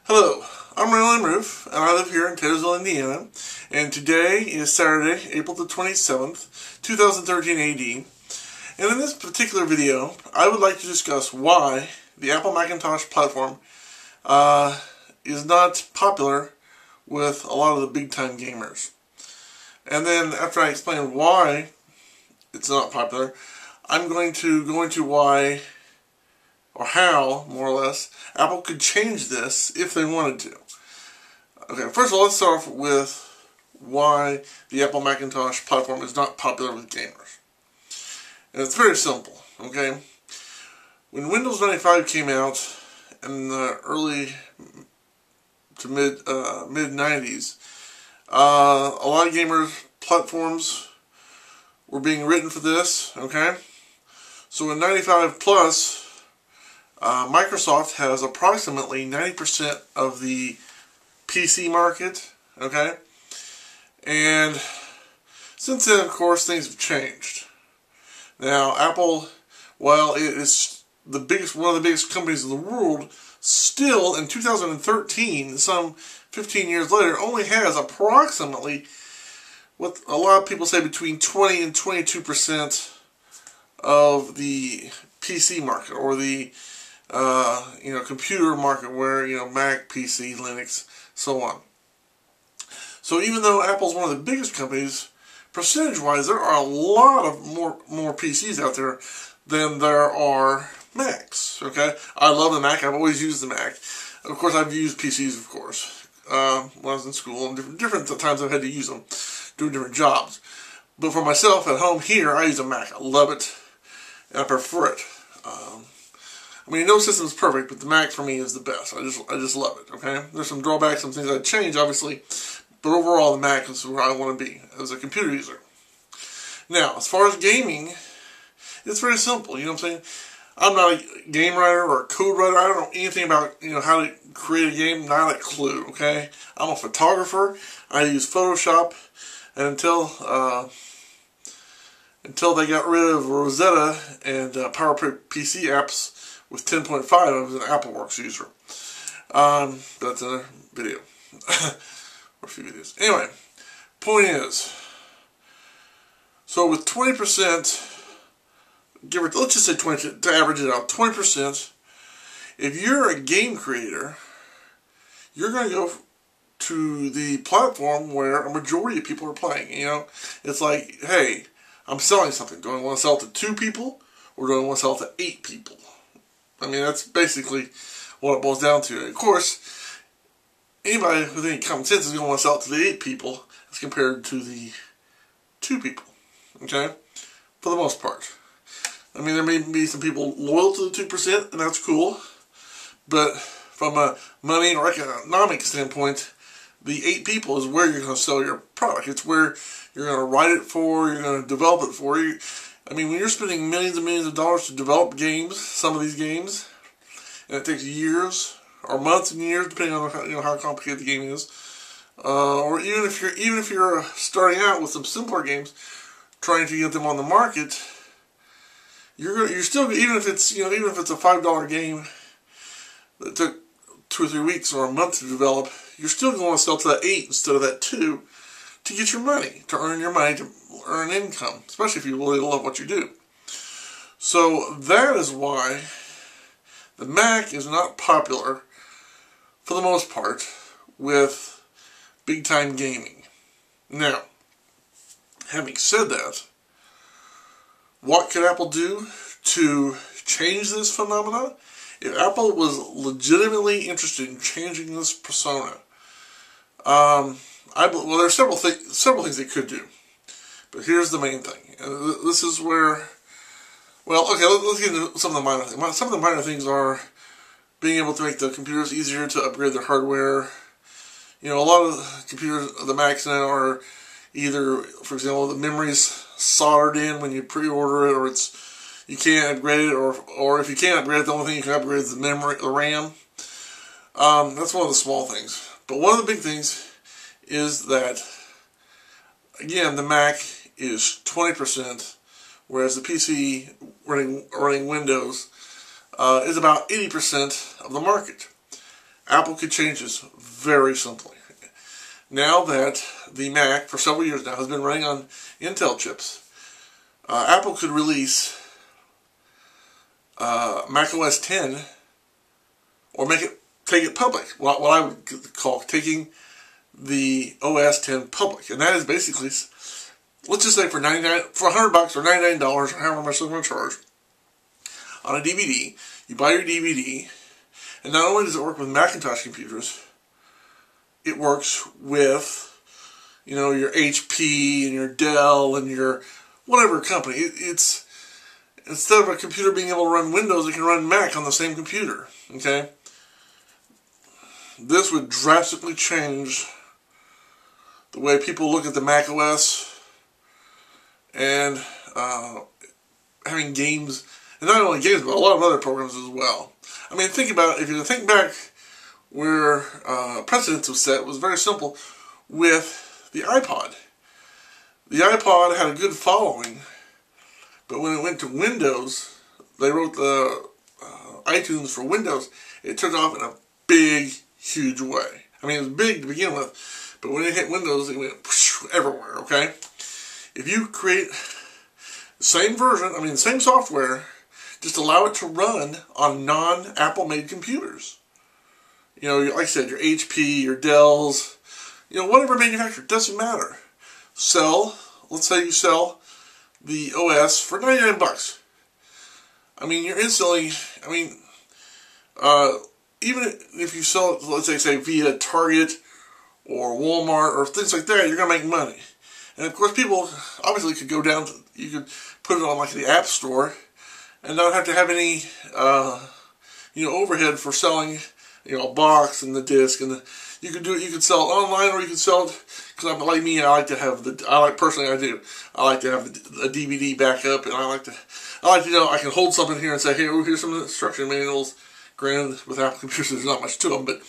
Hello, I'm iRandallMRueff, and I live here in Taylorsville, Indiana, and today is Saturday, April the 27th, 2013 AD, and in this particular video, I would like to discuss why the Apple Macintosh platform is not popular with a lot of the big-time gamers. And then, after I explain why it's not popular, I'm going to go into why, or how, more or less, Apple could change this if they wanted to. Okay, first of all, let's start off with why the Apple Macintosh platform is not popular with gamers. And it's very simple, okay? When Windows 95 came out in the early to mid-90s, a lot of gamers' platforms were being written for this, okay? So in 95 plus, Microsoft has approximately 90% of the PC market, okay? And since then, of course, things have changed. Now, Apple, while it is one of the biggest companies in the world, still in 2013, some 15 years later, only has approximately, what a lot of people say, between 20 and 22% of the PC market, or the computer market, where, Mac, PC, Linux, so on. So even though Apple's one of the biggest companies, percentage-wise, there are a lot of more PCs out there than there are Macs, okay? I love the Mac. I've always used the Mac. Of course, I've used PCs, of course, when I was in school, and different times I've had to use them, doing different jobs. But for myself, at home here, I use a Mac. I love it, and I prefer it. I mean, no system is perfect, but the Mac for me is the best. I just love it, okay? There's some drawbacks, some things I'd change, obviously, but overall the Mac is where I want to be as a computer user. Now, as far as gaming, it's very simple, you know what I'm saying? I'm not a game writer or a code writer. I don't know anything about, how to create a game, not a clue, okay? I'm a photographer. I use Photoshop, and until they got rid of Rosetta and PowerPC apps with 10.5, I was an AppleWorks user. That's another video. Or a few videos. Anyway, point is, so with 20%, let's just say 20, to average it out, 20%, if you're a game creator, you're going to go to the platform where a majority of people are playing, It's like, hey, I'm selling something. Do I want to sell it to 2 people, or do I want to sell it to 8 people? I mean, that's basically what it boils down to. And of course, anybody with any common sense is going to want to sell it to the 8 people as compared to the 2 people, okay? For the most part. I mean, there may be some people loyal to the 2%, and that's cool. But from a money or economic standpoint, the 8 people is where you're going to sell your product. It's where you're going to write it for, you're going to develop it for. I mean, when you're spending millions and millions of dollars to develop games, some of these games, and it takes years or months and years, depending on how complicated the game is, or even if you're starting out with some simpler games, trying to get them on the market, you're still, even if it's a $5 game that took 2 or 3 weeks or a month to develop, you're still going to sell to that 8 instead of that 2 to get your money, to earn your money, to earn income, especially if you really love what you do. So that is why the Mac is not popular, for the most part, with big-time gaming. Now, having said that, what could Apple do to change this phenomenon? If Apple was legitimately interested in changing this persona, well, there's several things they could do. But here's the main thing. This is where, well, okay, let's get into some of the minor things. Some of the minor things are being able to make the computers easier to upgrade their hardware. A lot of the computers, the Macs now, are either, for example, the memory's soldered in when you pre-order it, or you can't upgrade it, or if you can't upgrade it, the only thing you can upgrade is the memory, the RAM. That's one of the small things. But one of the big things is that, again, the Mac is 20%, whereas the PC running Windows is about 80% of the market. Apple could change this very simply. Now that the Mac, for several years now, has been running on Intel chips, Apple could release Mac OS 10, or take it public. What I would call taking the OS 10 public, and that is basically, let's just say for $100 or $99 or however much they're going to charge on a DVD. You buy your DVD, and not only does it work with Macintosh computers, it works with, you know, your HP and your Dell and your whatever company. It's instead of a computer being able to run Windows, it can run Mac on the same computer. Okay, this would drastically change the way people look at the Mac OS and having games, and not only games, but a lot of other programs as well. I mean, think about it. If you think back where precedence was set, it was very simple with the iPod. The iPod had a good following, but when it went to Windows, they wrote the iTunes for Windows, it took off in a big, huge way. I mean, it was big to begin with, but when it hit Windows, it went everywhere, okay? If you create the same version, I mean, the same software, just allow it to run on non-Apple made computers. You know, like I said, your HP, your Dells, you know, whatever manufacturer, it doesn't matter. Let's say you sell the OS for 99 bucks. I mean, you're instantly, I mean, even if you sell it, let's say via Target or Walmart or things like that, you're going to make money. And of course, people obviously could go down to, you could put it on like the App Store and not have to have any, you know, overhead for selling, you know, a box and the disc, and you could do it. You could sell it online, or you could sell it, because like me, I like to have personally I like to have a DVD backup, and I like to know I can hold something here and say, hey, here's some instruction manuals. Granted, with Apple computers, there's not much to them, but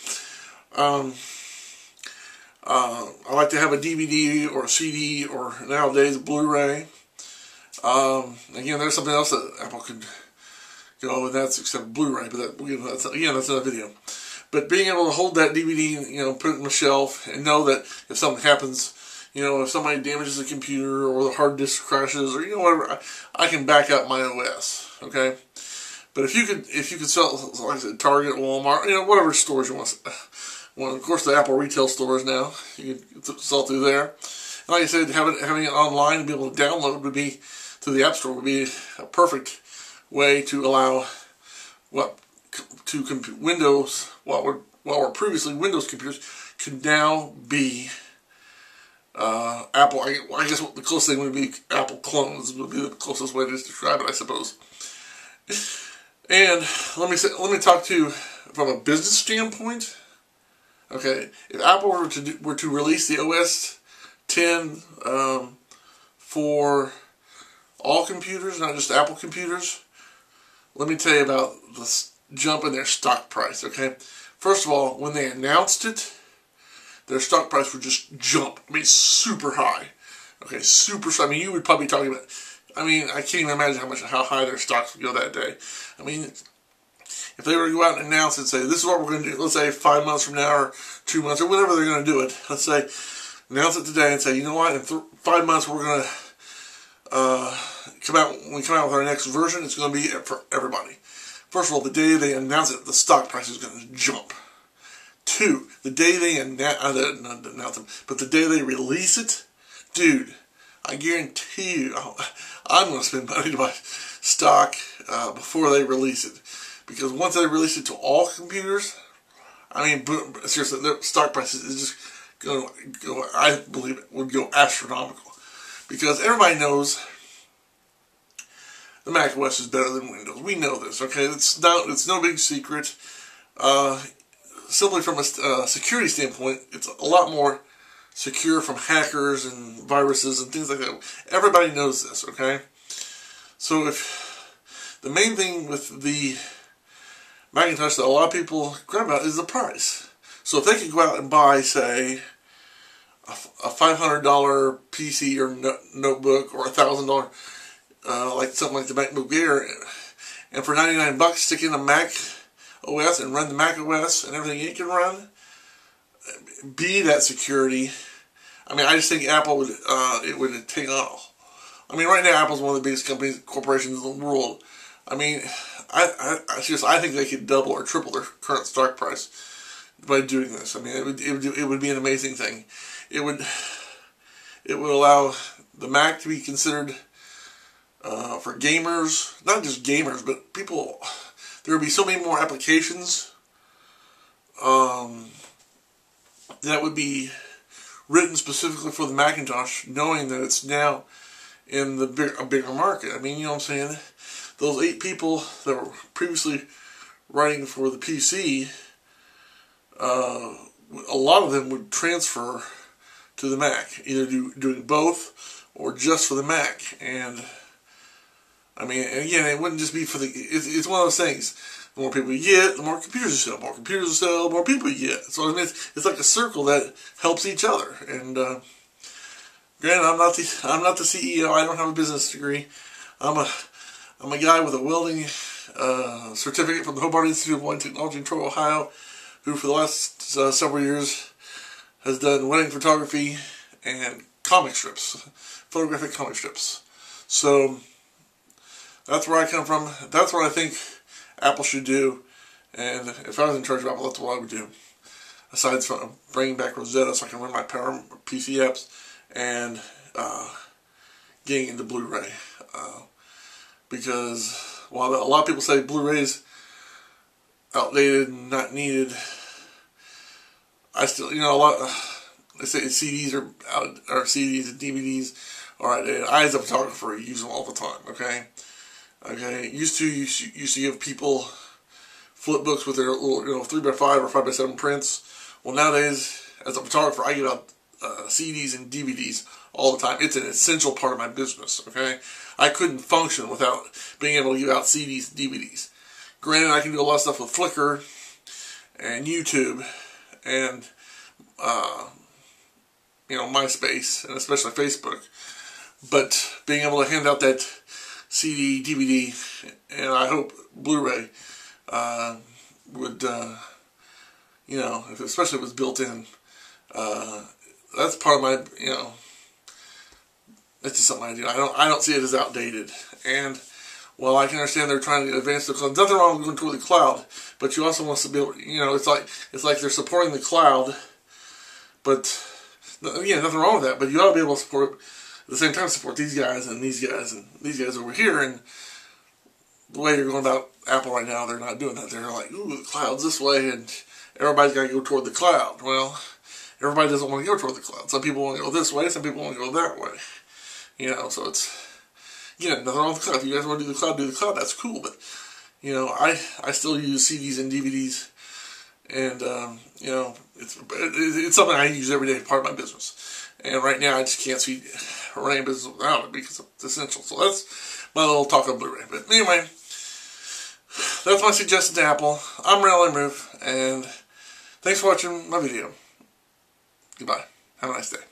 I like to have a DVD or a CD, or nowadays a Blu-ray. Again, there's something else that Apple could go with, that's except Blu-ray, but that's another video. But being able to hold that DVD, you know, put it on the shelf, and know that if something happens, you know, if somebody damages the computer, or the hard disk crashes, or, you know, whatever, I can back up my OS, okay? But if you could sell, like I said, Target, Walmart, you know, whatever stores you want. Well, of course, the Apple retail stores now, you can sell through there. And like I said, having it online and be able to download would be, through the App Store, would be a perfect way to allow Windows, what were previously Windows computers, could now be Apple. I guess the closest thing would be Apple clones, would be the closest way to describe it, I suppose. And let me talk to you from a business standpoint. Okay, if Apple were to release the OS 10 for all computers, not just Apple computers, let me tell you about the jump in their stock price, okay? First of all, when they announced it, their stock price would just jump. I mean, super high. Okay, I mean, you would probably be talking about, I mean, I can't even imagine how high their stocks would go that day. I mean, if they were to go out and announce it and say, this is what we're going to do, let's say 5 months from now, or 2 months, or whenever they're going to do it, let's say, announce it today and say, you know what, in 5 months we're going to when we come out with our next version, it's going to be for everybody. First of all, the day they announce it, the stock price is going to jump. 2, the day they announce them, but the day they release it, dude, I guarantee you, I'm going to spend money to buy stock before they release it. Because once they release it to all computers, I mean, seriously, their stock prices is just going to go, I believe it would go astronomical. Because everybody knows the Mac OS is better than Windows. We know this, okay? It's no big secret. Simply from a security standpoint, it's a lot more secure from hackers and viruses and things like that. Everybody knows this, okay? So if the main thing with the Macintosh that a lot of people grab about is the price. So if they could go out and buy, say, a $500 PC or notebook, or $1,000, like something like the MacBook Air, and for 99 bucks stick in a Mac OS and run the Mac OS and everything it can run, be that security. I mean, I just think Apple would, it would take off. I mean, right now, Apple's one of the biggest corporations in the world. I mean, I think they could double or triple their current stock price by doing this. I mean, it would be an amazing thing. It would allow the Mac to be considered for gamers, not just gamers, but people. There would be so many more applications that would be written specifically for the Macintosh, knowing that it's now in a bigger market. I mean, you know what I'm saying? Those 8 people that were previously writing for the PC, a lot of them would transfer to the Mac, either doing both or just for the Mac. And I mean, again, it wouldn't just be for the. It's one of those things. The more people you get, the more computers you sell. The more computers you sell, the more people you get. So I mean, it's like a circle that helps each other. And granted, I'm not the CEO. I don't have a business degree. I'm a guy with a welding certificate from the Hobart Institute of Welding Technology in Troy, Ohio, who for the last several years has done wedding photography and comic strips, photographic comic strips. So that's where I come from. That's what I think Apple should do. And if I was in charge of Apple, that's what I would do. Aside from bringing back Rosetta so I can run my Power PC apps and getting into Blu-ray. Because while a lot of people say Blu-ray's outdated and not needed, I still, you know, they say CDs are out, or CDs and DVDs are outdated. I, as a photographer, use them all the time. Okay. Used to give people flip books with their little, 3x5 or 5x7 prints. Well, nowadays, as a photographer, I give out CDs and DVDs all the time. It's an essential part of my business. Okay. I couldn't function without being able to give out CDs and DVDs. Granted, I can do a lot of stuff with Flickr and YouTube and MySpace and especially Facebook. But being able to hand out that CD, DVD, and I hope Blu-ray would, especially if it was built in, that's part of my, that's just something I do. I don't see it as outdated. And while I can understand they're trying to advance the cloud, nothing wrong with going toward the cloud, but you also want to be able, it's like they're supporting the cloud, but again, nothing wrong with that. But you ought to be able to support, at the same time, support these guys and these guys and these guys over here. And the way you're going about Apple right now, they're not doing that. They're like, ooh, the cloud's this way, and everybody's got to go toward the cloud. Well, everybody doesn't want to go toward the cloud. Some people want to go this way, some people want to go that way. So it's, nothing wrong with the cloud. If you guys want to do the cloud, that's cool. But, I still use CDs and DVDs. And, it's something I use every day, part of my business. And right now, I just can't see running a business without it because it's essential. So that's my little talk on Blu-ray. But anyway, that's my suggestion to Apple. I'm iRandallMRueff, and thanks for watching my video. Goodbye. Have a nice day.